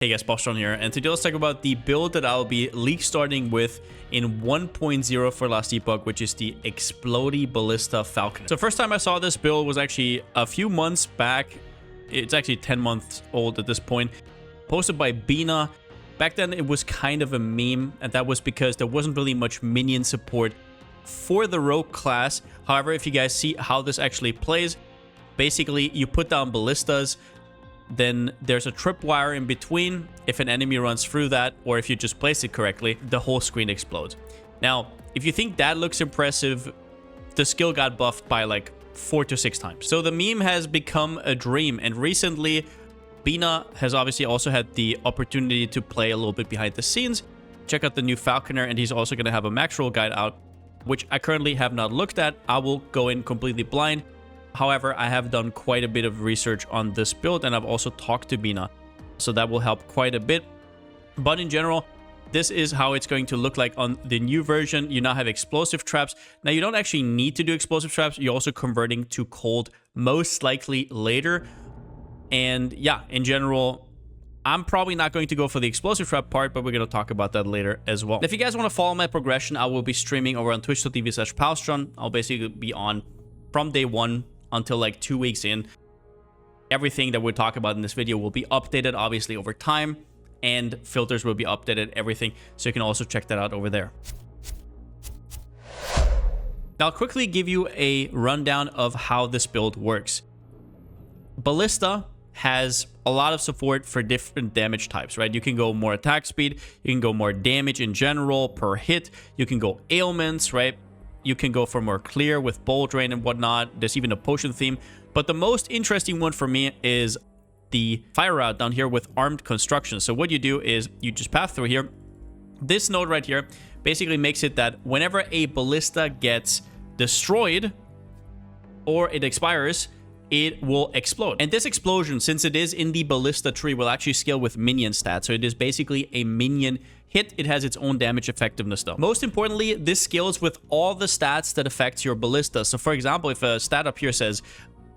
Hey guys, Palsteron here, and today let's talk about the build that I'll be league starting with in 1.0 for last Epoch, which is the Explody Ballista Falconer. So first time I saw this build was actually a few months back. It's actually 10 months old at this point. Posted by Bina. Back then it was kind of a meme, and that was because there wasn't really much minion support for the rogue class. However, if you guys see how this actually plays, basically you put down ballistas, then there's a tripwire in between. If an enemy runs through that, or if you just place it correctly, the whole screen explodes. Now, if you think that looks impressive, the skill got buffed by like 4 to 6 times. So the meme has become a dream, and recently Bina has obviously also had the opportunity to play a little bit behind the scenes. Check out the new Falconer, and he's also going to have a max roll guide out, which I currently have not looked at. I will go in completely blind. However, I have done quite a bit of research on this build, and I've also talked to Bina, so that will help quite a bit. But in general, this is how it's going to look like on the new version. You now have explosive traps. Now, you don't actually need to do explosive traps. You're also converting to cold, most likely later. And yeah, in general, I'm probably not going to go for the explosive trap part, but we're going to talk about that later as well. If you guys want to follow my progression, I will be streaming over on twitch.tv/Palsteron. I'll basically be on from day 1 until like 2 weeks in. Everything that we talk about in this video will be updated, obviously, over time, and filters will be updated, everything. So you can also check that out over there. Now, I'll quickly give you a rundown of how this build works. Ballista has a lot of support for different damage types, right? You can go more attack speed, you can go more damage in general per hit, you can go ailments, right? You can go for more clear with bolt drain and whatnot. There's even a potion theme. But the most interesting one for me is the fire route down here with armed construction. So what you do is you just path through here. This node right here basically makes it that whenever a ballista gets destroyed or it expires, it will explode. And this explosion, since it is in the ballista tree, will actually scale with minion stats. So it is basically a minion hit. It has its own damage effectiveness though. Most importantly, this scales with all the stats that affect your ballista. So for example, if a stat up here says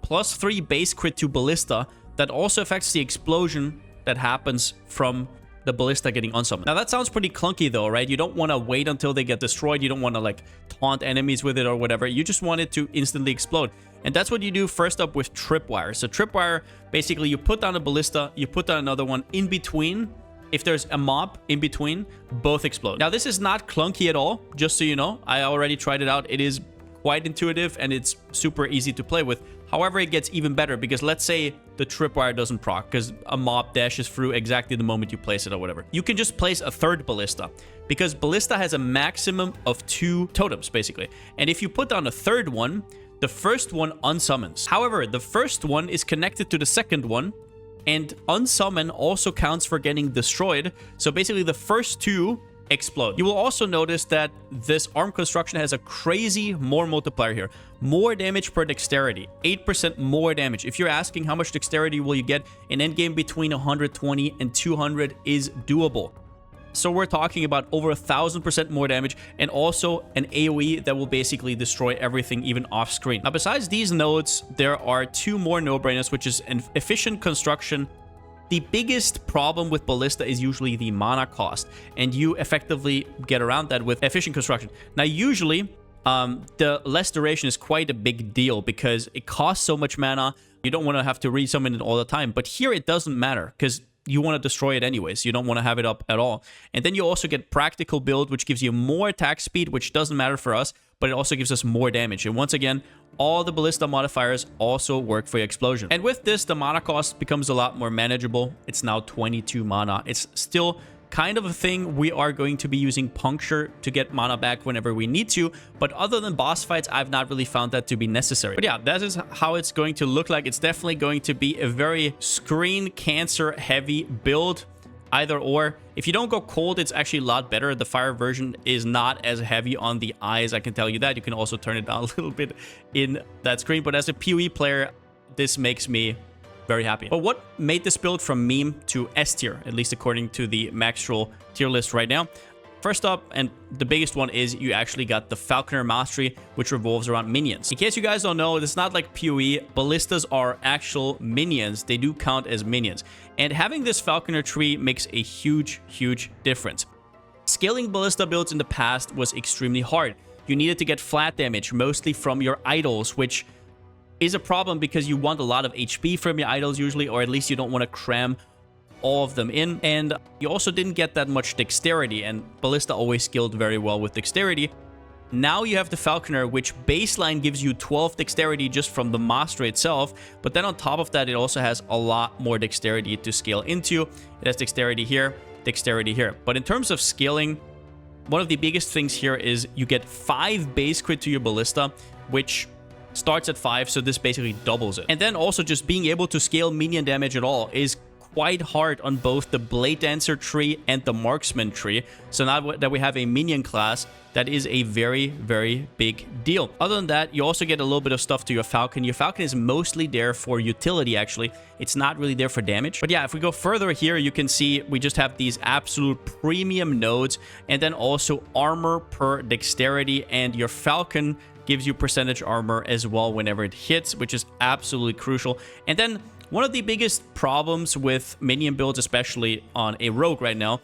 +3 base crit to ballista, that also affects the explosion that happens from the ballista getting unsummoned. Now that sounds pretty clunky though, right? You don't want to wait until they get destroyed. You don't want to like taunt enemies with it or whatever. You just want it to instantly explode. And that's what you do first up with tripwire. So tripwire, basically you put down a ballista, you put down another one in between. If there's a mob in between, both explode. Now this is not clunky at all, just so you know. I already tried it out. It is quite intuitive and it's super easy to play with. However, it gets even better because let's say the tripwire doesn't proc because a mob dashes through exactly the moment you place it or whatever. You can just place a third ballista because ballista has a maximum of 2 totems basically. And if you put down a third one, the first one unsummons. However, the first one is connected to the second one, and unsummon also counts for getting destroyed. So basically the first 2 explode. You will also notice that this arm construction has a crazy more multiplier here. More damage per dexterity. 8% more damage. If you're asking how much dexterity will you get, an endgame between 120 and 200 is doable. So we're talking about over 1,000% more damage, and also an AoE that will basically destroy everything even off screen. Now, besides these nodes, there are 2 more no-brainers, which is an efficient construction. The biggest problem with ballista is usually the mana cost, and you effectively get around that with efficient construction. Now, usually, the less duration is quite a big deal because it costs so much mana. You don't want to have to resummon it all the time, but here it doesn't matter because you want to destroy it anyways. You don't want to have it up at all. And then you also get practical build, which gives you more attack speed, which doesn't matter for us, but it also gives us more damage. And once again, all the ballista modifiers also work for your explosion. And with this, the mana cost becomes a lot more manageable. It's now 22 mana. It's still kind of a thing. We are going to be using puncture to get mana back whenever we need to, but other than boss fights, I've not really found that to be necessary. But yeah, that is how it's going to look like. It's definitely going to be a very screen cancer heavy build, either or. If you don't go cold, it's actually a lot better. The fire version is not as heavy on the eyes, I can tell you that. You can also turn it down a little bit in that screen, but as a PoE player, this makes me very happy. But what made this build from meme to S tier, at least according to the max roll tier list right now? First up, and the biggest one, is you actually got the Falconer Mastery, which revolves around minions. In case you guys don't know, it's not like PoE. Ballistas are actual minions. They do count as minions. And having this Falconer tree makes a huge, huge difference. Scaling Ballista builds in the past was extremely hard. You needed to get flat damage, mostly from your idols, which is a problem because you want a lot of HP from your idols usually, or at least you don't want to cram all of them in. And you also didn't get that much dexterity, and Ballista always skilled very well with dexterity. Now you have the Falconer, which baseline gives you 12 dexterity just from the mastery itself, but then on top of that, it also has a lot more dexterity to scale into. It has dexterity here, dexterity here. But in terms of scaling, one of the biggest things here is you get 5 base crit to your Ballista, which starts at 5, so this basically doubles it. And then also just being able to scale minion damage at all is quite hard on both the Blade Dancer tree and the Marksman tree. So now that we have a minion class, that is a very, very big deal. Other than that, you also get a little bit of stuff to your Falcon. Your Falcon is mostly there for utility, actually. It's not really there for damage. But yeah, if we go further here, you can see we just have these absolute premium nodes, and then also armor per dexterity, and your Falcon gives you percentage armor as well whenever it hits, which is absolutely crucial. And then one of the biggest problems with minion builds, especially on a rogue right now,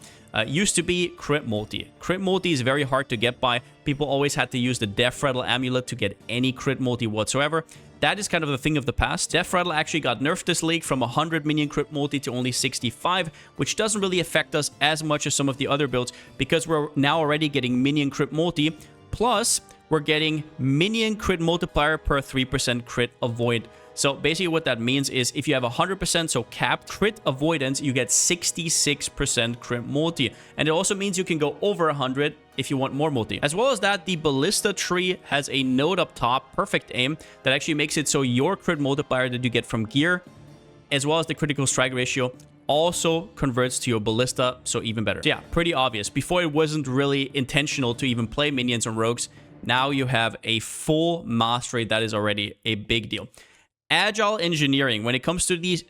used to be crit multi. Crit multi is very hard to get by. People always had to use the Death Rattle amulet to get any crit multi whatsoever. That is kind of a thing of the past. Death Rattle actually got nerfed this league from 100 minion crit multi to only 65, which doesn't really affect us as much as some of the other builds, because we're now already getting minion crit multi, plus we're getting minion crit multiplier per 3% crit avoid. So basically what that means is if you have 100%, so capped crit avoidance, you get 66% crit multi. And it also means you can go over 100 if you want more multi. As well as that, the Ballista tree has a node up top, perfect aim, that actually makes it so your crit multiplier that you get from gear, as well as the critical strike ratio, also converts to your Ballista, so even better. So yeah, pretty obvious. Before, it wasn't really intentional to even play minions on rogues. Now you have a full mastery. That is already a big deal. Agile engineering. When it comes to the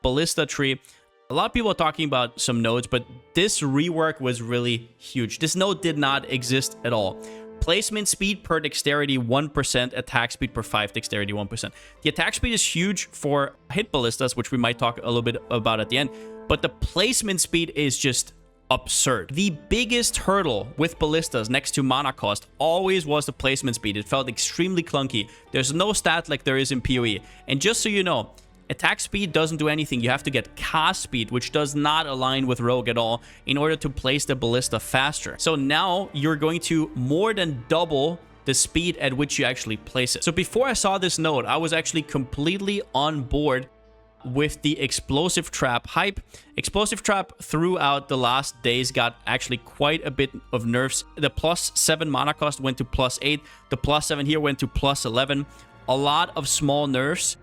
Ballista tree, a lot of people are talking about some nodes, but this rework was really huge. This node did not exist at all. Placement speed per dexterity 1%, attack speed per 5, dexterity 1%. The attack speed is huge for hit ballistas, which we might talk a little bit about at the end, but the placement speed is just absurd. The biggest hurdle with ballistas next to mana cost always was the placement speed. It felt extremely clunky. There's no stat like there is in PoE. And just so you know, attack speed doesn't do anything. You have to get cast speed, which does not align with rogue at all, in order to place the ballista faster. So now you're going to more than double the speed at which you actually place it. So before I saw this node, I was actually completely on board with the explosive trap hype. Explosive trap throughout the last days got actually quite a bit of nerfs. The +7 mana cost went to +8. The +7 here went to +11. A lot of small nerfs.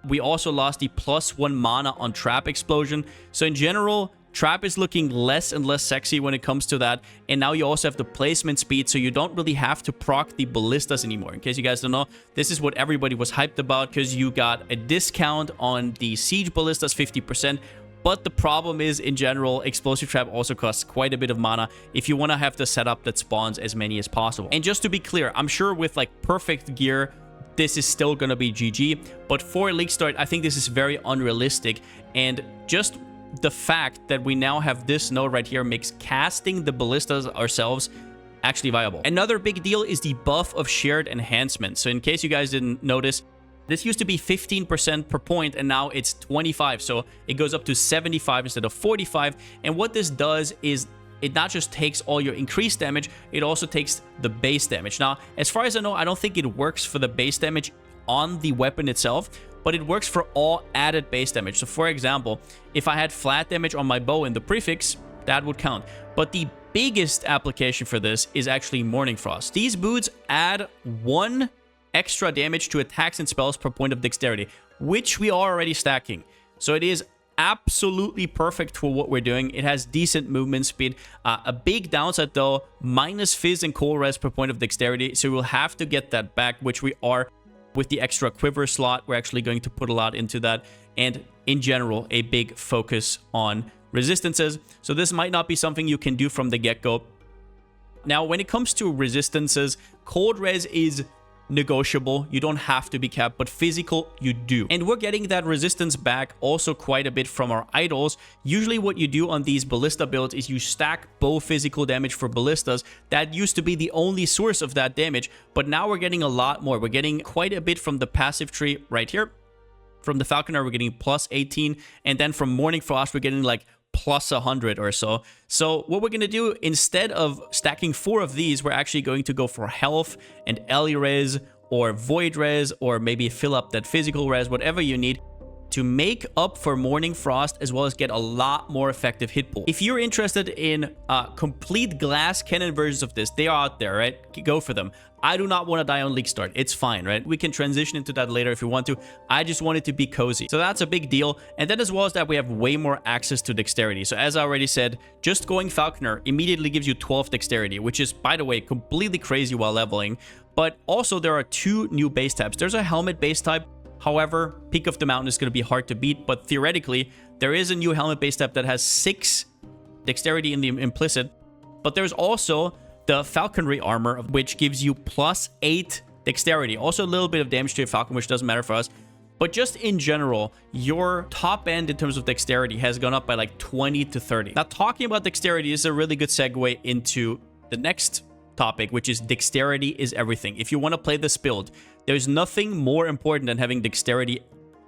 We also lost the +1 mana on trap explosion. So in general, trap is looking less and less sexy when it comes to that. And now you also have the placement speed, so you don't really have to proc the ballistas anymore. In case you guys don't know, this is what everybody was hyped about, because you got a discount on the siege ballistas, 50%. But the problem is, in general, explosive trap also costs quite a bit of mana if you want to have the setup that spawns as many as possible. And just to be clear, I'm sure with like perfect gear, this is still gonna be GG. But for League Start, I think this is very unrealistic. And just the fact that we now have this node right here makes casting the ballistas ourselves actually viable. Another big deal is the buff of shared enhancement. So in case you guys didn't notice, this used to be 15% per point, and now it's 25. So it goes up to 75 instead of 45. And what this does is it not just takes all your increased damage, it also takes the base damage. Now, as far as I know, I don't think it works for the base damage on the weapon itself, but it works for all added base damage. So for example, if I had flat damage on my bow in the prefix, that would count. But the biggest application for this is actually Morning Frost. These boots add 1 extra damage to attacks and spells per point of dexterity, which we are already stacking. So it is absolutely perfect for what we're doing. It has decent movement speed. A big downside though, minus fizz and cold res per point of dexterity. So we'll have to get that back, which we are. With the extra quiver slot, we're actually going to put a lot into that. And in general, a big focus on resistances. So this might not be something you can do from the get-go. Now, when it comes to resistances, cold res is negotiable. You don't have to be capped, but physical you do. And we're getting that resistance back also quite a bit from our idols. Usually what you do on these ballista builds is you stack bow physical damage for ballistas. That used to be the only source of that damage, but now we're getting a lot more. We're getting quite a bit from the passive tree right here. From the Falconer, we're getting plus 18, and then from Morning Frost, we're getting like plus 100 or so. So what we're going to do, instead of stacking 4 of these, we're actually going to go for health and Ellie res or void res, or maybe fill up that physical res, whatever you need to make up for Morning Frost, as well as get a lot more effective hit pool. If you're interested in complete glass cannon versions of this, they are out there, right? Go for them. I do not want to die on League Start. It's fine, right? We can transition into that later if you want to. I just want it to be cozy. So that's a big deal. And then as well as that, we have way more access to dexterity. So as I already said, just going Falconer immediately gives you 12 dexterity, which is, by the way, completely crazy while leveling. But also there are 2 new base types. There's a helmet base type. However, Peak of the Mountain is going to be hard to beat. But theoretically, there is a new helmet base type that has 6 dexterity in the implicit. But there's also the falconry armor, which gives you plus 8 dexterity. Also a little bit of damage to your falcon, which doesn't matter for us. But just in general, your top end in terms of dexterity has gone up by like 20 to 30. Now, talking about dexterity is a really good segue into the next topic, which is dexterity is everything. If you want to play this build, there's nothing more important than having dexterity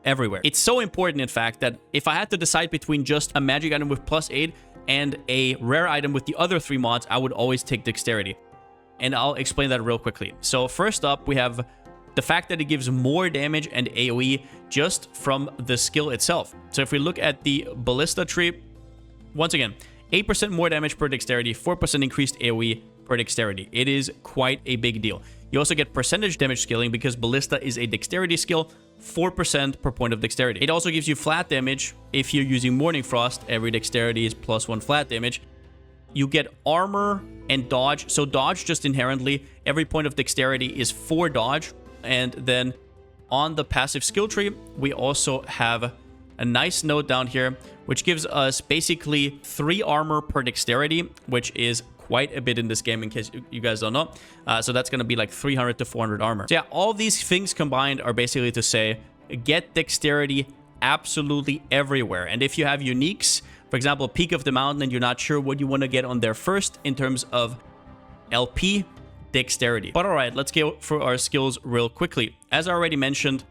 everywhere. It's so important, in fact, that if I had to decide between just a magic item with plus 8 and a rare item with the other 3 mods, I would always take dexterity. And I'll explain that real quickly. So first up, we have the fact that it gives more damage and AoE just from the skill itself. So if we look at the ballista tree, once again, 8% more damage per dexterity, 4% increased AoE per dexterity. It is quite a big deal. You also get percentage damage scaling because ballista is a dexterity skill, 4% per point of dexterity. It also gives you flat damage. If you're using Morning Frost, every dexterity is plus 1 flat damage. You get armor and dodge. So dodge just inherently, every point of dexterity is 4 dodge. And then on the passive skill tree, we also have a nice note down here, which gives us basically 3 armor per dexterity, which is quite a bit in this game, in case you guys don't know. So that's going to be like 300 to 400 armor. So yeah, all these things combined are basically to say, get dexterity absolutely everywhere. And if you have uniques, for example, Peak of the Mountain, and you're not sure what you want to get on there first in terms of LP, dexterity. But all right, let's go for our skills real quickly. As I already mentioned,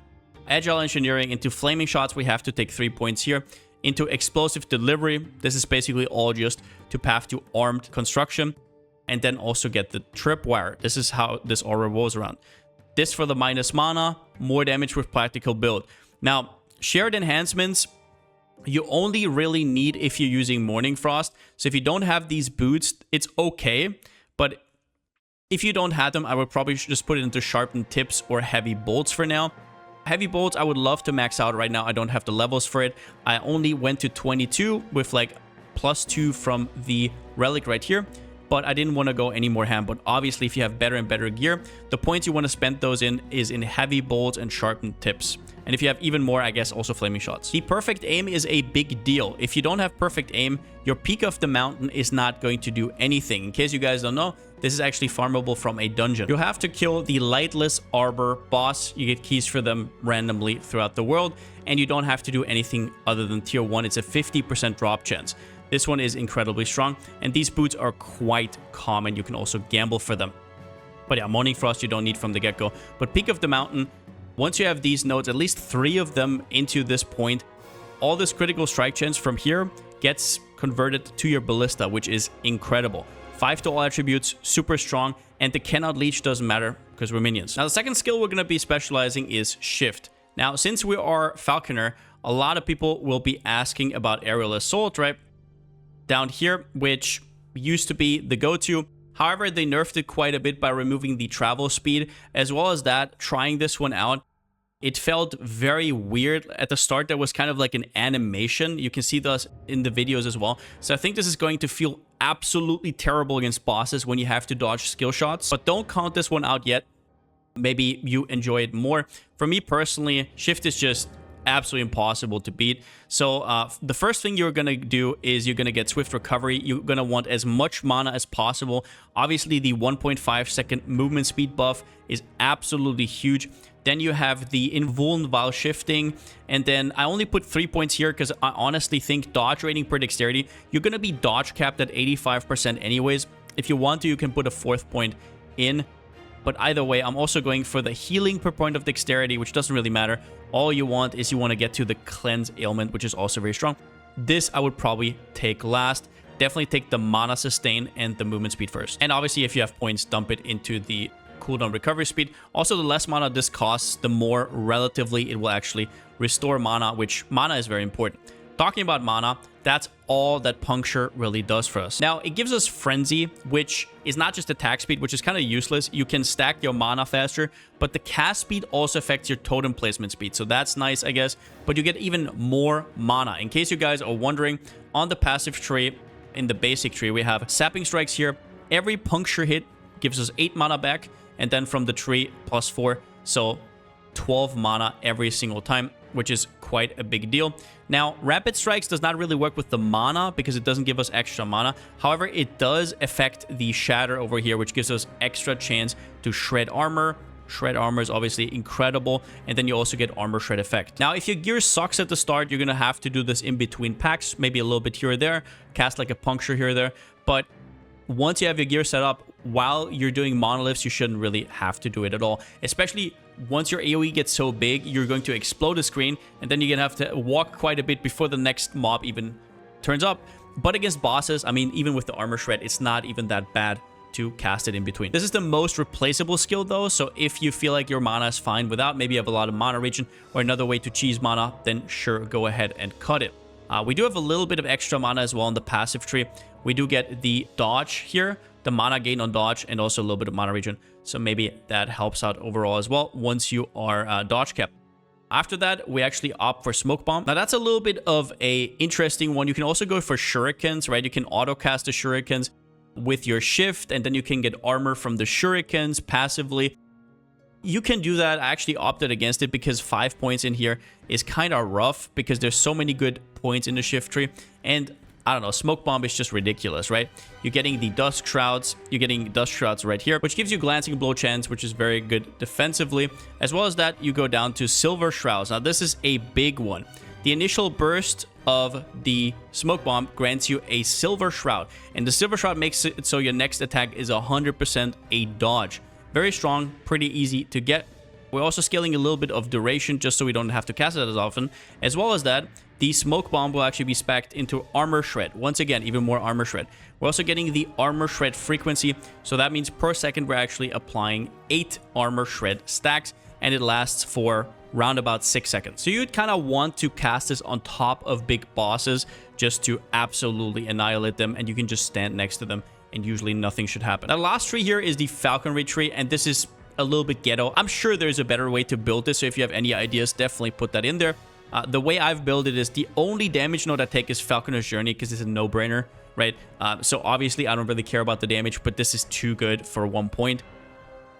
Agile Engineering into Flaming Shots, we have to take 3 points here. Into Explosive Delivery, this is basically all just to path to Armed Construction. And then also get the Tripwire. This is how this all revolves around. This for the minus mana, more damage with Practical Build. Now, shared enhancements, you only really need if you're using Morning Frost. So if you don't have these boots, it's okay. But if you don't have them, I would probably just put it into Sharpened Tips or Heavy Bolts for now. Heavy Bolts, I would love to max out right now. I don't have the levels for it. I only went to 22 with like plus 2 from the relic right here. But I didn't want to go any more ham. But obviously, if you have better and better gear, the points you want to spend those in is in Heavy Bolts and Sharpened Tips. And if you have even more, I guess also Flaming Shots. The Perfect Aim is a big deal. If you don't have Perfect Aim, your Peak of the Mountain is not going to do anything. In case you guys don't know, this is actually farmable from a dungeon. You'll have to kill the Lightless Arbor boss. You get keys for them randomly throughout the world. And you don't have to do anything other than tier 1. It's a 50% drop chance. This one is incredibly strong. And these boots are quite common. You can also gamble for them. But yeah, Morning Frost you don't need from the get-go. But Peak of the Mountain, once you have these nodes, at least 3 of them into this point, all this critical strike chance from here gets converted to your ballista, which is incredible. 5 to all attributes, super strong, and the cannot leech doesn't matter because we're minions. Now, the second skill we're going to be specializing is Shift. Now, since we are Falconer, a lot of people will be asking about Aerial Assault, right? Down here, which used to be the go-to. However, they nerfed it quite a bit by removing the travel speed, as well as that, trying this one out. It felt very weird. At the start, there was kind of like an animation. You can see this in the videos as well. So I think this is going to feel absolutely terrible against bosses when you have to dodge skill shots. But don't count this one out yet. Maybe you enjoy it more. For me personally, Shift is just absolutely impossible to beat. So the first thing you're going to do is you're going to get Swift Recovery. You're going to want as much mana as possible. Obviously, the 1.5 second movement speed buff is absolutely huge. Then you have the Invuln while shifting. And then I only put 3 points here because I honestly think dodge rating per dexterity, you're going to be dodge capped at 85% anyways. If you want to, you can put a 4th point in. But either way, I'm also going for the healing per point of dexterity, which doesn't really matter. All you want is you want to get to the cleanse ailment, which is also very strong. This I would probably take last. Definitely take the mana sustain and the movement speed first. And obviously, if you have points, dump it into the cooldown recovery speed. Also, the less mana this costs, the more relatively it will actually restore mana, which mana is very important. Talking about mana, that's all that Puncture really does for us. Now, it gives us Frenzy, which is not just attack speed, which is kind of useless. You can stack your mana faster, but the cast speed also affects your totem placement speed. So that's nice, I guess. But you get even more mana. In case you guys are wondering, on the passive tree, in the basic tree, we have Sapping Strikes here. Every Puncture hit gives us 8 mana back. And then from the tree, +4. So 12 mana every single time, which is quite a big deal. Now, Rapid Strikes does not really work with the mana because it doesn't give us extra mana. However, it does affect the Shatter over here, which gives us extra chance to shred armor. Shred armor is obviously incredible. And then you also get armor shred effect. Now, if your gear sucks at the start, you're going to have to do this in between packs, maybe a little bit here or there, cast like a Puncture here or there. But once you have your gear set up, while you're doing monoliths, you shouldn't really have to do it at all. Especially once your AoE gets so big, you're going to explode the screen, and then you're going to have to walk quite a bit before the next mob even turns up. But against bosses, I mean, even with the armor shred, it's not even that bad to cast it in between. This is the most replaceable skill though, so if you feel like your mana is fine without, maybe you have a lot of mana regen or another way to cheese mana, then sure, go ahead and cut it. We do have a little bit of extra mana as well in the passive tree. We do get the dodge here, the mana gain on dodge, and also a little bit of mana regen. So maybe that helps out overall as well once you are dodge capped. After that, we actually opt for Smoke Bomb. Now, that's a little bit of a interesting one. You can also go for Shurikens, right? You can auto-cast the Shurikens with your shift, and then you can get armor from the Shurikens passively. You can do that. I actually opted against it because 5 points in here is kind of rough because there's so many good points in the shift tree. And I don't know, Smoke Bomb is just ridiculous, right? You're getting the Dusk Shrouds. You're getting Dusk Shrouds right here, which gives you Glancing Blow chance, which is very good defensively. As well as that, you go down to Silver Shrouds. Now, this is a big one. The initial burst of the Smoke Bomb grants you a Silver Shroud. And the Silver Shroud makes it so your next attack is 100% a dodge. Very strong, pretty easy to get. We're also scaling a little bit of duration just so we don't have to cast it as often. As well as that, the Smoke Bomb will actually be specced into Armor Shred. Once again, even more Armor Shred. We're also getting the Armor Shred frequency. So that means per second, we're actually applying 8 Armor Shred stacks. And it lasts for round about 6 seconds. So you'd kind of want to cast this on top of big bosses just to absolutely annihilate them. And you can just stand next to them and usually nothing should happen. The last tree here is the Falconry tree. And this is a little bit ghetto. I'm sure there's a better way to build this. So if you have any ideas, definitely put that in there. The way I've built it is the only damage node I take is Falconer's Journey because it's a no-brainer, right? So obviously I don't really care about the damage, but this is too good for 1 point.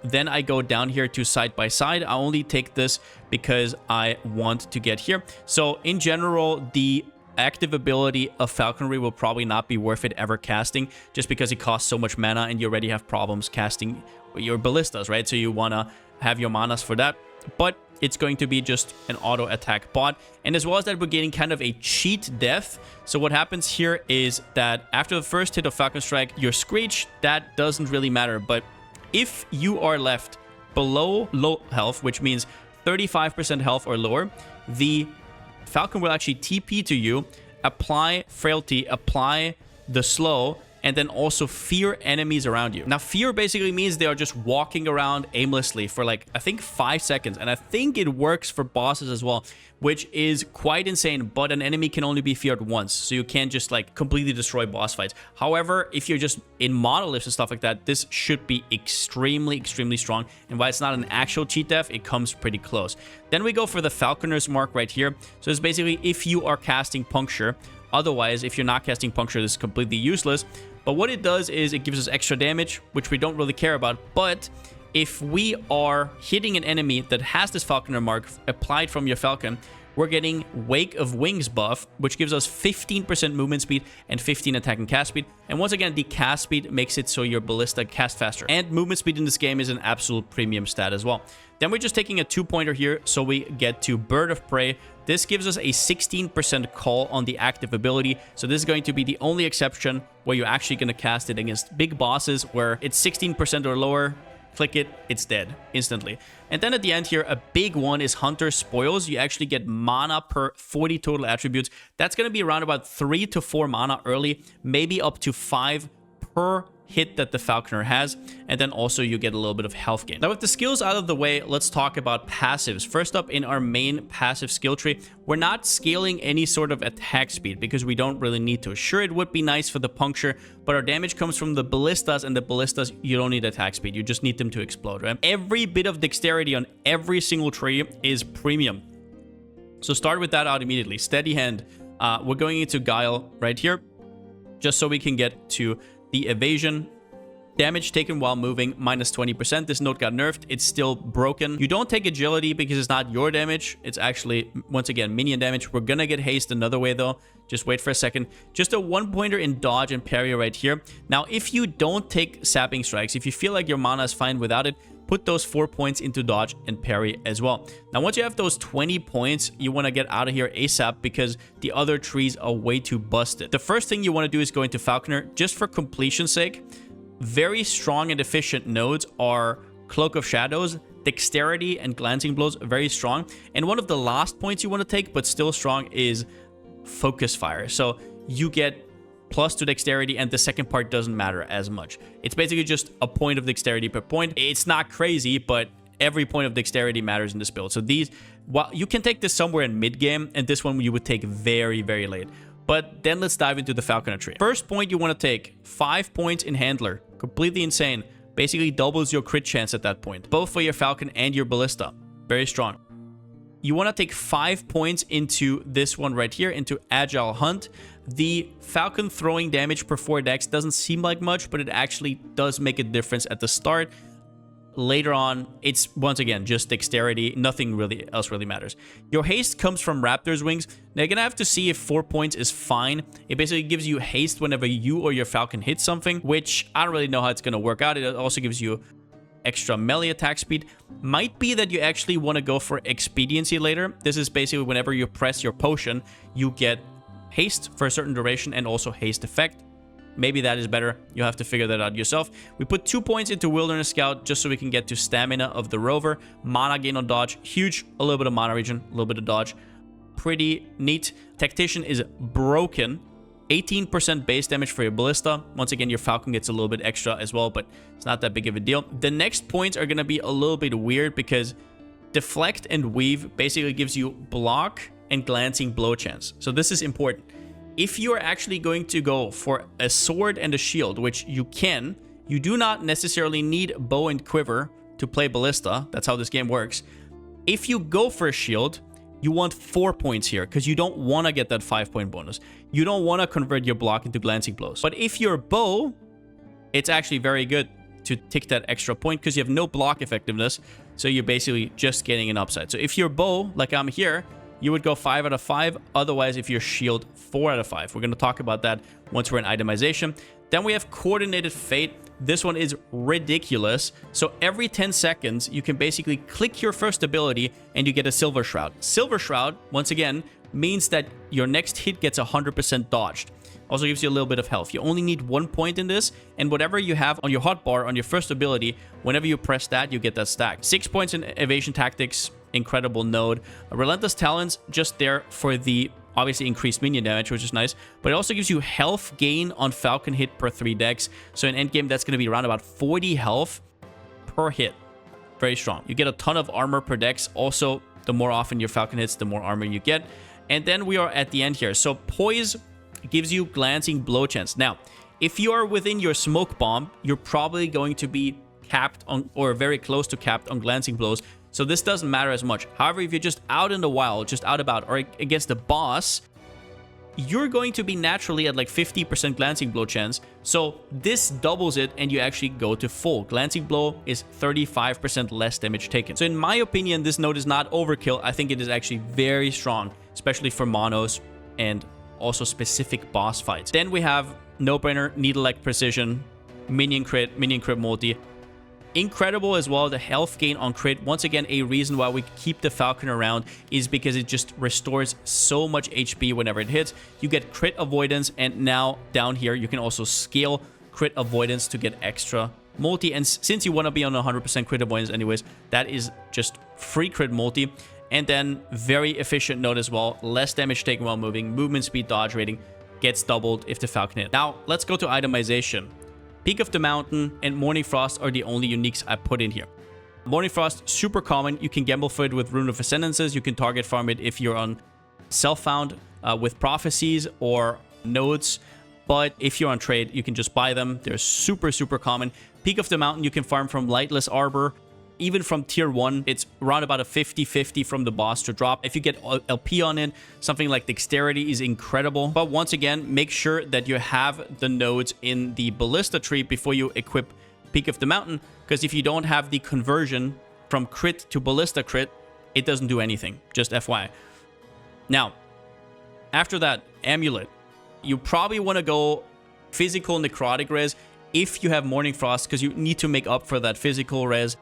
Then I go down here to side by side. I only take this because I want to get here. So in general, the active ability of Falconry will probably not be worth it ever casting just because it costs so much mana and you already have problems casting your ballistas, right? So you want to have your manas for that. But it's going to be just an auto attack bot. And as well as that, we're getting kind of a cheat death. So what happens here is that after the first hit of Falcon Strike, your Screech, that doesn't really matter. But if you are left below low health, which means 35% health or lower, the Falcon will actually TP to you, apply Frailty, apply the slow, and then also fear enemies around you. Now, fear basically means they are just walking around aimlessly for like, I think 5 seconds. And I think it works for bosses as well, which is quite insane. But an enemy can only be feared once. So you can't just like completely destroy boss fights. However, if you're just in monoliths and stuff like that, this should be extremely, extremely strong. And while it's not an actual cheat death, it comes pretty close. Then we go for the Falconer's Mark right here. So it's basically if you are casting Puncture. Otherwise, if you're not casting Puncture, this is completely useless. But what it does is it gives us extra damage, which we don't really care about. But if we are hitting an enemy that has this Falconer Mark applied from your Falcon, we're getting Wake of Wings buff, which gives us 15% movement speed and 15 attack and cast speed. And once again, the cast speed makes it so your ballista cast faster. And movement speed in this game is an absolute premium stat as well. Then we're just taking a 2-pointer here, so we get to Bird of Prey. This gives us a 16% call on the active ability. So this is going to be the only exception where you're actually going to cast it against big bosses where it's 16% or lower. Click it, it's dead instantly. And then at the end here, a big one is Hunter Spoils. You actually get mana per 40 total attributes. That's going to be around about 3 to 4 mana early, maybe up to 5 per hit that the Falconer has, and then also you get a little bit of health gain. Now with the skills out of the way, let's talk about passives. First up in our main passive skill tree, we're not scaling any sort of attack speed because we don't really need to. Sure, it would be nice for the puncture, but our damage comes from the ballistas, and the ballistas, you don't need attack speed. You just need them to explode, right? Every bit of dexterity on every single tree is premium. So start with that out immediately. Steady hand. We're going into Guile right here, just so we can get to the evasion. Damage taken while moving, minus 20%. This note got nerfed. It's still broken. You don't take agility because it's not your damage. It's actually, once again, minion damage. We're gonna get haste another way though. Just wait for a second. Just a 1-pointer in dodge and parry right here. Now, if you don't take sapping strikes, if you feel like your mana is fine without it, put those 4 points into dodge and parry as well. Now, once you have those 20 points, you want to get out of here ASAP because the other trees are way too busted. The first thing you want to do is go into Falconer, just for completion's sake. Very strong and efficient nodes are Cloak of Shadows, Dexterity, and Glancing Blows, very strong. And one of the last points you want to take, but still strong, is Focus Fire. So you get plus to dexterity, and the second part doesn't matter as much. It's basically just a point of dexterity per point. It's not crazy, but every point of dexterity matters in this build. So these, well, you can take this somewhere in mid-game, and this one you would take very, very late. But then let's dive into the Falconer tree. First point you want to take, 5 points in Handler. Completely insane. Basically doubles your crit chance at that point, both for your Falcon and your Ballista. Very strong. You want to take 5 points into this one right here, into Agile Hunt. The Falcon throwing damage per 4 dex doesn't seem like much, but it actually does make a difference at the start. Later on, it's once again just dexterity. Nothing really else really matters. Your haste comes from Raptor's Wings. Now you're gonna have to see if 4 points is fine. It basically gives you haste whenever you or your Falcon hits something, which I don't really know how it's gonna work out. It also gives you extra melee attack speed. Might be that you actually want to go for expediency later. This is basically whenever you press your potion, you get haste for a certain duration and also haste effect. Maybe that is better. You'll have to figure that out yourself. We put 2 points into Wilderness Scout just so we can get to Stamina of the Rover. Mana gain on dodge, huge. A little bit of mana regen, a little bit of dodge. Pretty neat. Tactician is broken. 18% base damage for your Ballista. Once again, your Falcon gets a little bit extra as well, but it's not that big of a deal. The next points are going to be a little bit weird because Deflect and Weave basically gives you block and glancing blow chance. So this is important. If you are actually going to go for a sword and a shield, which you can, you do not necessarily need bow and quiver to play Ballista. That's how this game works. If you go for a shield, you want 4 points here because you don't want to get that 5-point bonus. You don't want to convert your block into glancing blows. But if you're bow, it's actually very good to tick that extra point because you have no block effectiveness. So you're basically just getting an upside. So if you're bow, like I'm here, you would go 5 out of 5. Otherwise, if you're shield, 4 out of 5. We're going to talk about that once we're in itemization. Then we have Coordinated Fate. This one is ridiculous. So every 10 seconds, you can basically click your first ability and you get a Silver Shroud. Silver Shroud, once again, means that your next hit gets 100% dodged. Also gives you a little bit of health. You only need 1 point in this, and whatever you have on your hotbar on your first ability, whenever you press that, you get that stack. 6 points in Evasion Tactics, incredible node. Relentless Talons, just there for the obviously increased minion damage, which is nice, but it also gives you health gain on Falcon hit per 3 dex. So in endgame, that's going to be around about 40 health per hit. Very strong. You get a ton of armor per dex. Also, the more often your Falcon hits, the more armor you get. And then we are at the end here. So Poise gives you glancing blow chance. Now, if you are within your smoke bomb, you're probably going to be capped on, or very close to capped on glancing blows. So this doesn't matter as much. However, if you're just out in the wild, just out about, or against the boss, you're going to be naturally at like 50% glancing blow chance. So this doubles it and you actually go to full. Glancing blow is 35% less damage taken. So in my opinion, this node is not overkill. I think it is actually very strong, especially for monos and also specific boss fights. Then we have no-brainer, needle-like precision, minion crit multi. Incredible as well, the health gain on crit. Once again, a reason why we keep the Falconer around is because it just restores so much HP whenever it hits. You get crit avoidance, and now down here you can also scale crit avoidance to get extra multi. And since you want to be on 100% crit avoidance anyways, that is just free crit multi. And then very efficient node as well, less damage taken while moving, movement speed, dodge rating gets doubled if the Falcon hit. Now let's go to itemization. Peak of the Mountain and Morning Frost are the only uniques I put in here. Morning Frost, super common. You can gamble for it with Rune of Ascendances. You can target farm it if you're on Self-Found with Prophecies or Nodes. But if you're on trade, you can just buy them. They're super, super common. Peak of the Mountain, you can farm from Lightless Arbor. Even from tier 1, it's around about a 50-50 from the boss to drop. If you get LP on it, something like Dexterity is incredible. But once again, make sure that you have the nodes in the Ballista tree before you equip Peak of the Mountain, because if you don't have the conversion from crit to Ballista crit, it doesn't do anything. Just FYI. Now, after that, Amulet. You probably want to go physical necrotic res if you have Morning Frost, because you need to make up for that physical res.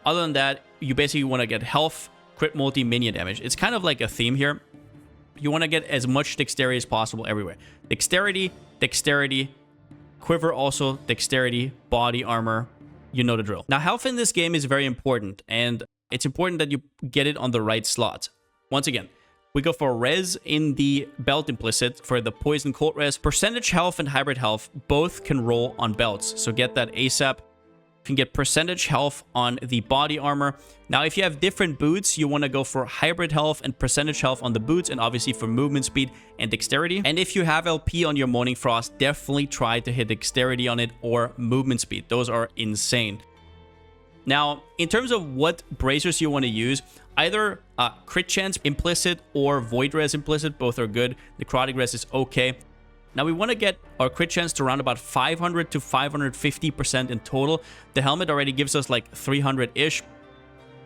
Other than that, you basically want to get health, crit multi, minion damage. It's kind of like a theme here. You want to get as much dexterity as possible everywhere. Dexterity, dexterity, quiver also, dexterity, body armor. You know the drill. Now, health in this game is very important, and it's important that you get it on the right slot. Once again, we go for res in the belt implicit for the poison cold res. Percentage health and hybrid health both can roll on belts, so get that ASAP. Can get percentage health on the body armor. Now, if you have different boots, you want to go for hybrid health and percentage health on the boots, and obviously for movement speed and dexterity. And if you have LP on your Morning Frost, definitely try to hit dexterity on it or movement speed. Those are insane. Now, in terms of what bracers you want to use, either crit chance implicit or void res implicit, both are good. Necrotic res is okay. Now, we want to get our crit chance to around about 500 to 550% in total. The helmet already gives us like 300-ish,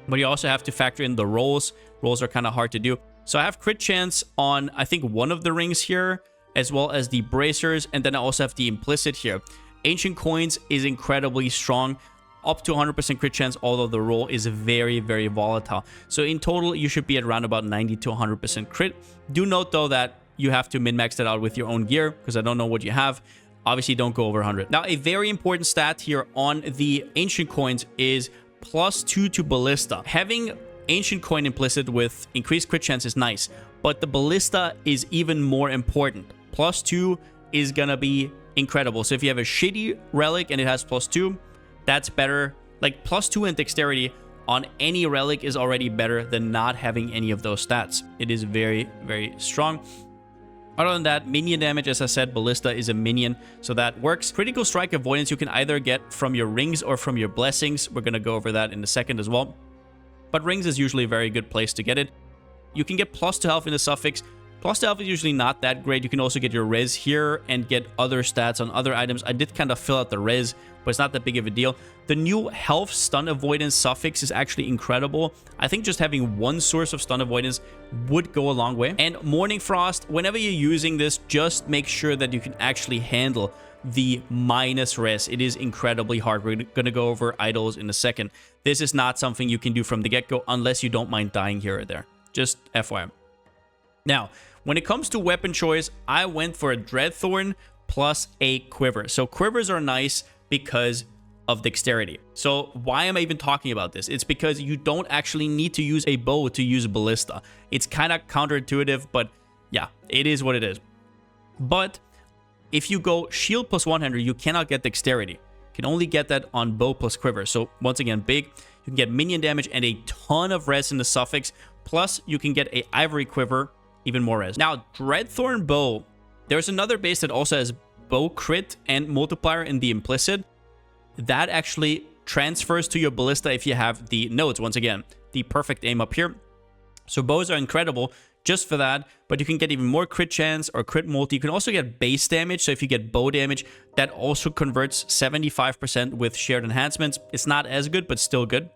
but you also have to factor in the rolls. Rolls are kind of hard to do. So I have crit chance on, I think, one of the rings here, as well as the bracers, and then I also have the implicit here. Ancient Coins is incredibly strong, up to 100% crit chance, although the roll is very, very volatile. So in total, you should be at around about 90 to 100% crit. Do note, though, that you have to min-max that out with your own gear, because I don't know what you have. Obviously, don't go over 100. Now, a very important stat here on the Ancient Coins is +2 to Ballista. Having Ancient Coin implicit with increased crit chance is nice, but the Ballista is even more important. +2 is gonna be incredible. So if you have a shitty relic and it has +2, that's better. Like, +2 in dexterity on any relic is already better than not having any of those stats. It is very, very strong. Other than that, minion damage, as I said, Ballista is a minion, so that works. Critical strike avoidance you can either get from your rings or from your blessings. We're going to go over that in a second as well. But rings is usually a very good place to get it. You can get +2 health in the suffix. +2 health is usually not that great. You can also get your res here and get other stats on other items. I did kind of fill out the res, but it's not that big of a deal. The new health stun avoidance suffix is actually incredible. I think just having one source of stun avoidance would go a long way. And Morning Frost, whenever you're using this, just make sure that you can actually handle the minus res. It is incredibly hard. We're going to go over idols in a second. This is not something you can do from the get-go unless you don't mind dying here or there. Just FYI. Now, when it comes to weapon choice, I went for a Dreadthorn plus a Quiver. So quivers are nice because of dexterity. So why am I even talking about this? It's because you don't actually need to use a bow to use Ballista. It's kind of counterintuitive, but yeah, it is what it is. But if you go shield plus one-hander, you cannot get dexterity. You can only get that on bow plus quiver. So once again, big. You can get minion damage and a ton of res in the suffix. Plus, you can get a ivory quiver, even more res. Now, Dreadthorn bow. There's another base that also has bow crit and multiplier in the implicit. That actually transfers to your Ballista if you have the nodes. Once again, the perfect aim up here. So bows are incredible just for that, but you can get even more crit chance or crit multi. You can also get base damage, so if you get bow damage, that also converts 75% with shared enhancements. It's not as good, but still good.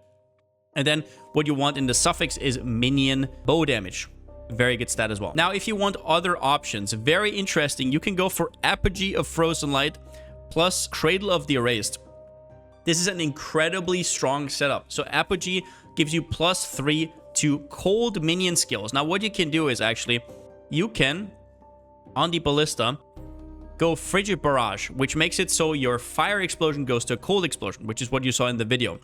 And then what you want in the suffix is minion bow damage. Very good stat as well. Now, if you want other options, very interesting, you can go for Apogee of Frozen Light plus Cradle of the Erased. This is an incredibly strong setup. So Apogee gives you +3 to cold minion skills. Now, what you can do is actually, you can, on the Ballista, go Frigid Barrage, which makes it so your fire explosion goes to a cold explosion, which is what you saw in the video.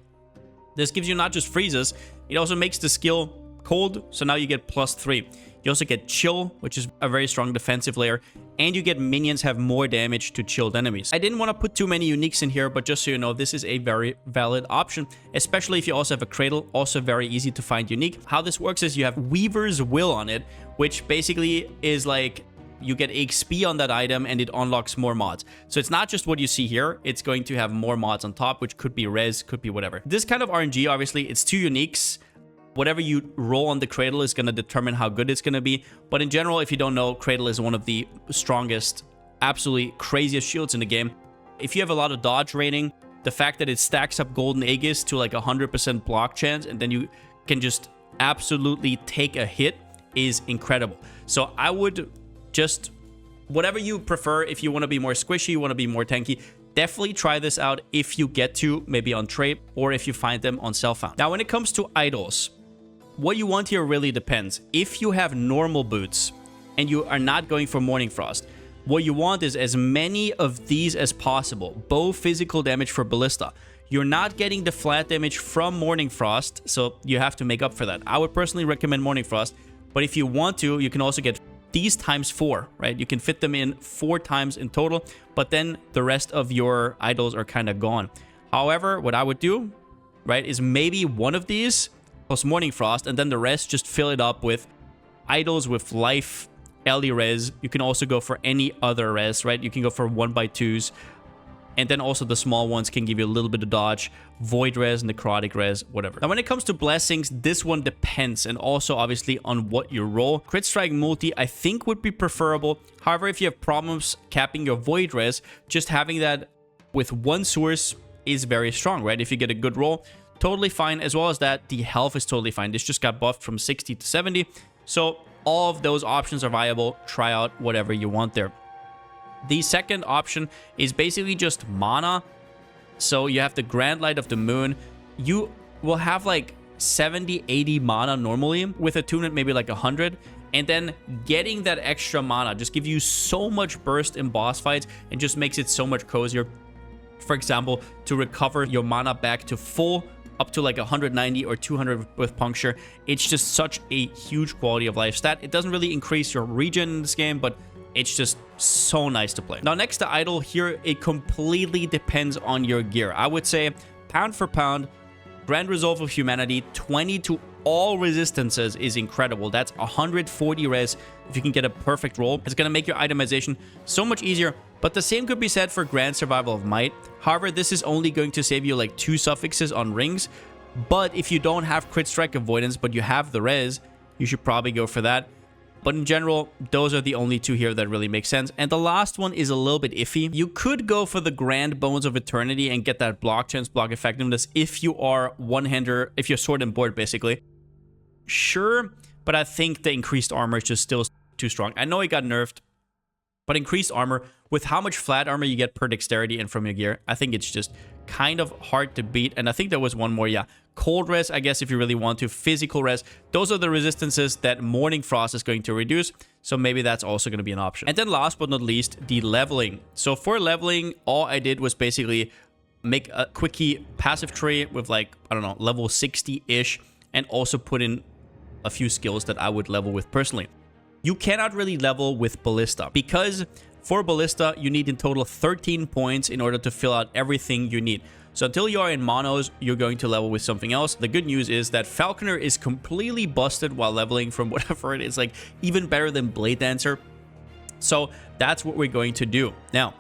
This gives you not just freezes, it also makes the skill cold, so now you get +3. You also get Chill, which is a very strong defensive layer, and you get minions have more damage to chilled enemies. I didn't want to put too many uniques in here, but just so you know, this is a very valid option, especially if you also have a Cradle, also very easy to find unique. How this works is you have Weaver's Will on it, which basically is like you get XP on that item and it unlocks more mods. So it's not just what you see here, it's going to have more mods on top, which could be res, could be whatever. This kind of RNG, obviously, it's 2 uniques. Whatever you roll on the Cradle is going to determine how good it's going to be. But in general, if you don't know, Cradle is one of the strongest, absolutely craziest shields in the game. If you have a lot of dodge rating, the fact that it stacks up Golden Aegis to like 100% block chance, and then you can just absolutely take a hit is incredible. So I would just, whatever you prefer, if you want to be more squishy, you want to be more tanky, definitely try this out if you get to, maybe on trade, or if you find them on self-found. Now, when it comes to idols, what you want here really depends. If you have normal boots and you are not going for Morning Frost, what you want is as many of these as possible. Bow physical damage for Ballista. You're not getting the flat damage from Morning Frost, so you have to make up for that. I would personally recommend Morning Frost, but if you want to, you can also get these ×4, right? You can fit them in 4 times in total, but then the rest of your idols are kind of gone. However, what I would do, right, is maybe one of these plus Morning Frost, and then the rest just fill it up with idols with life, Ellie res. You can also go for any other res, right? You can go for 1x2s, and then also the small ones can give you a little bit of dodge, void res, necrotic res, whatever. Now, when it comes to blessings, this one depends, and also obviously on what you roll. Crit strike multi, I think, would be preferable. However, if you have problems capping your void res, just having that with one source is very strong, right? If you get a good roll, totally fine. As well as that, the health is totally fine. This just got buffed from 60 to 70. So all of those options are viable. Try out whatever you want there. The second option is basically just mana. So you have the Grand Light of the Moon. You will have like 70, 80 mana normally. With attunement, maybe like 100. And then getting that extra mana just gives you so much burst in boss fights and just makes it so much cozier. For example, to recover your mana back to full, up to like 190 or 200 with puncture. It's just such a huge quality of life stat. It doesn't really increase your regen in this game, but it's just so nice to play. Now, next to idol here, it completely depends on your gear. I would say pound for pound, Grand Resolve of Humanity, 20 to all resistances is incredible. That's 140 res if you can get a perfect roll. It's going to make your itemization so much easier, but the same could be said for Grand Survival of Might. However, this is only going to save you like 2 suffixes on rings, but if you don't have crit strike avoidance, but you have the res, you should probably go for that. But in general, those are the only 2 here that really make sense. And the last one is a little bit iffy. You could go for the Grand Bones of Eternity and get that block chance, block effectiveness if you are one-hander, if you're sword and board, basically. Sure, but I think the increased armor is just still too strong. I know it got nerfed, but increased armor, with how much flat armor you get per dexterity and from your gear, I think it's just kind of hard to beat. And I think there was one more, yeah. Cold res, I guess, if you really want to. Physical res. Those are the resistances that Morning Frost is going to reduce. So maybe that's also going to be an option. And then last but not least, the leveling. So for leveling, all I did was basically make a quickie passive tree with like, I don't know, level 60-ish. And also put in a few skills that I would level with personally. You cannot really level with Ballista because for Ballista, you need in total 13 points in order to fill out everything you need. So until you are in monos, you're going to level with something else. The good news is that Falconer is completely busted while leveling from whatever it is, like even better than Blade Dancer. So that's what we're going to do. Now,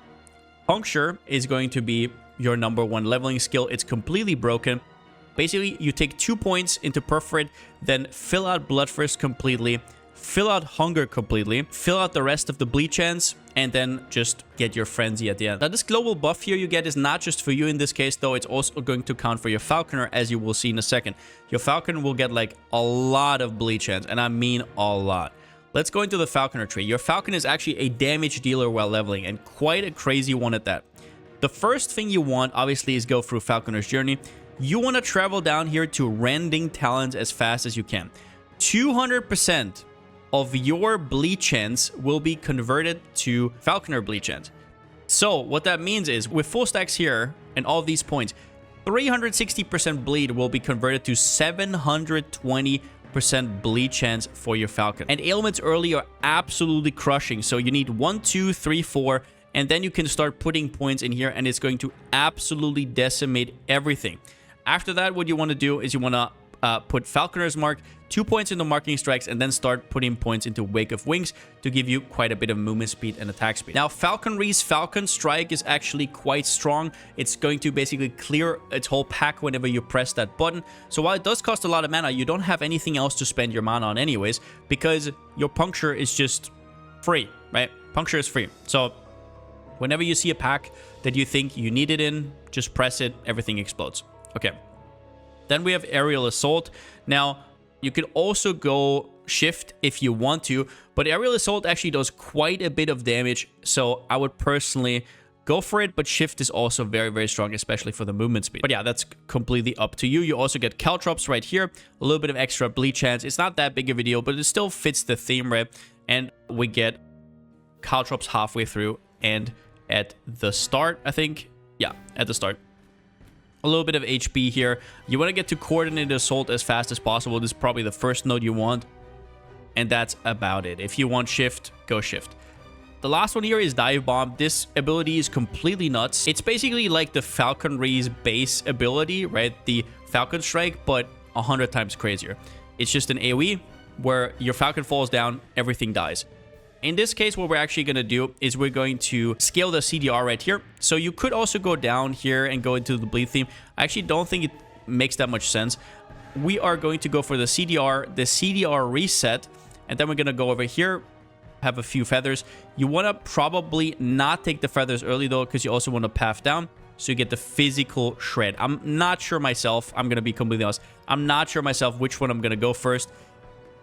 Puncture is going to be your #1 leveling skill. It's completely broken. Basically, you take 2 points into Perforate, then fill out Bloodthirst completely, fill out Hunger completely, fill out the rest of the bleach ends, and then just get your Frenzy at the end. Now, this global buff here you get is not just for you in this case, though. It's also going to count for your Falconer, as you will see in a second. Your Falconer will get like a lot of bleach ends, and I mean a lot. Let's go into the Falconer tree. Your Falcon is actually a damage dealer while leveling, and quite a crazy one at that. The first thing you want, obviously, is go through Falconer's Journey. You want to travel down here to Rending Talons as fast as you can. 200% of your bleach ends will be converted to Falconer bleach ends. So what that means is, with full stacks here and all these points, 360% bleed will be converted to 720% bleach ends for your Falcon. And ailments early are absolutely crushing. So you need 1, 2, 3, 4, and then you can start putting points in here, and it's going to absolutely decimate everything. After that, what you want to do is you want to put Falconer's Mark, 2 points into Marking Strikes, and then start putting points into Wake of Wings to give you quite a bit of movement speed and attack speed. Now, Falconry's Falcon Strike is actually quite strong. It's going to basically clear its whole pack whenever you press that button. So while it does cost a lot of mana, you don't have anything else to spend your mana on anyways, because your Puncture is just free, right? Puncture is free. So whenever you see a pack that you think you need it in, just press it, everything explodes. Okay. Then we have Aerial Assault. Now, you could also go Shift if you want to, but Aerial Assault actually does quite a bit of damage, so I would personally go for it, but Shift is also very, very strong, especially for the movement speed. But yeah, that's completely up to you. You also get Caltrops right here, a little bit of extra bleed chance. It's not that big of a deal, but it still fits the theme, right? And we get Caltrops halfway through and at the start, I think. Yeah, at the start. A little bit of HP here. You want to get to Coordinated Assault as fast as possible. This is probably the first node you want. And that's about it. If you want Shift, go Shift. The last one here is Dive Bomb. This ability is completely nuts. It's basically like the Falconry's base ability, right? The Falcon Strike, but 100 times crazier. It's just an AoE where your Falcon falls down, everything dies. In this case, what we're actually going to do is we're going to scale the CDR right here. So you could also go down here and go into the bleed theme. I actually don't think it makes that much sense. We are going to go for the CDR reset, and then we're going to go over here, have a few feathers. You want to probably not take the feathers early though, because you also want to path down, so you get the physical shred. I'm not sure myself. I'm going to be completely honest. I'm not sure myself which one I'm going to go first.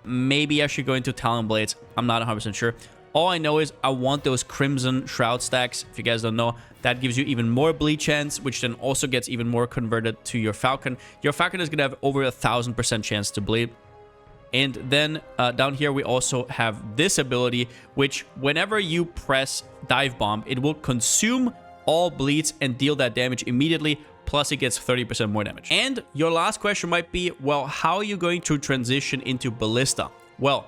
Maybe I should go into Talon Blades. I'm not 100% sure. All I know is I want those Crimson Shroud stacks. If you guys don't know, that gives you even more bleed chance, which then also gets even more converted to your Falcon. Your Falcon is going to have over 1,000% chance to bleed. And then down here, we also have this ability, which whenever you press Dive Bomb, it will consume all bleeds and deal that damage immediately. Plus, it gets 30% more damage. And your last question might be, well, how are you going to transition into Ballista? Well,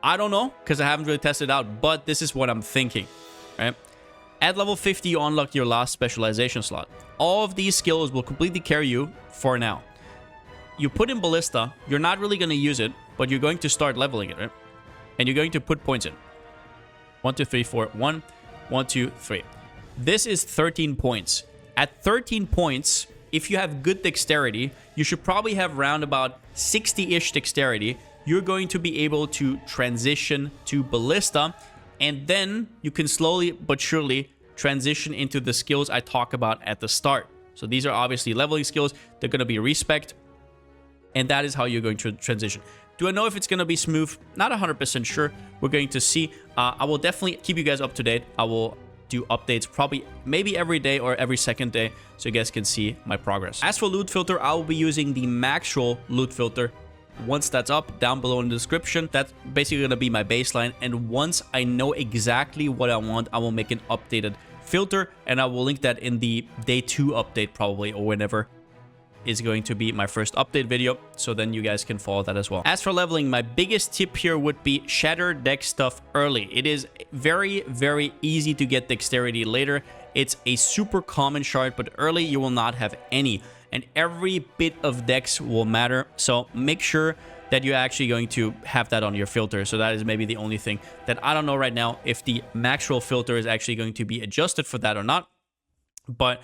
I don't know, because I haven't really tested it out, but this is what I'm thinking, right? At level 50, you unlock your last specialization slot. All of these skills will completely carry you for now. You put in Ballista, you're not really going to use it, but you're going to start leveling it, right? And you're going to put points in. 1, 2, 3, 4. 1, 1, 2, 3. This is 13 points. At 13 points, if you have good dexterity, you should probably have around about 60-ish dexterity. You're going to be able to transition to Ballista, and then you can slowly but surely transition into the skills I talk about at the start. So these are obviously leveling skills. They're going to be respect, and that is how you're going to transition. Do I know if it's going to be smooth? Not 100% sure. We're going to see. I will definitely keep you guys up to date. I will do updates probably maybe every day or every second day, so you guys can see my progress. As for loot filter, I will be using the Maxwell loot filter. Once that's up, down below in the description, that's basically going to be my baseline. And once I know exactly what I want, I will make an updated filter, and I will link that in the day 2 update probably, or whenever is going to be my first update video, so then you guys can follow that as well. As for leveling, my biggest tip here would be shatter dex stuff early. It is very, very easy to get dexterity later. It's a super common shard, but early you will not have any, and every bit of dex will matter. So make sure that you're actually going to have that on your filter. So that is maybe the only thing that I don't know right now, if the Maxwell filter is actually going to be adjusted for that or not. But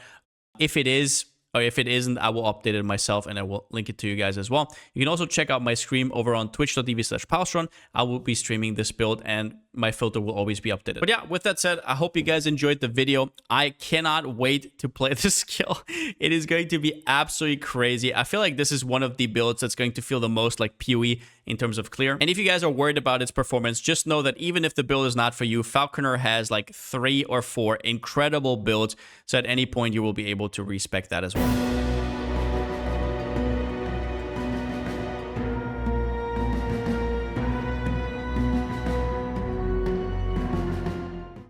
if it is, or if it isn't, I will update it myself and I will link it to you guys as well. You can also check out my stream over on twitch.tv/Palsteron. I will be streaming this build and my filter will always be updated. But yeah, with that said, I hope you guys enjoyed the video. I cannot wait to play this skill. It is going to be absolutely crazy. I feel like this is one of the builds that's going to feel the most like PoE in terms of clear. And if you guys are worried about its performance, just know that even if the build is not for you, Falconer has like 3 or 4 incredible builds. So at any point, you will be able to respec that as well.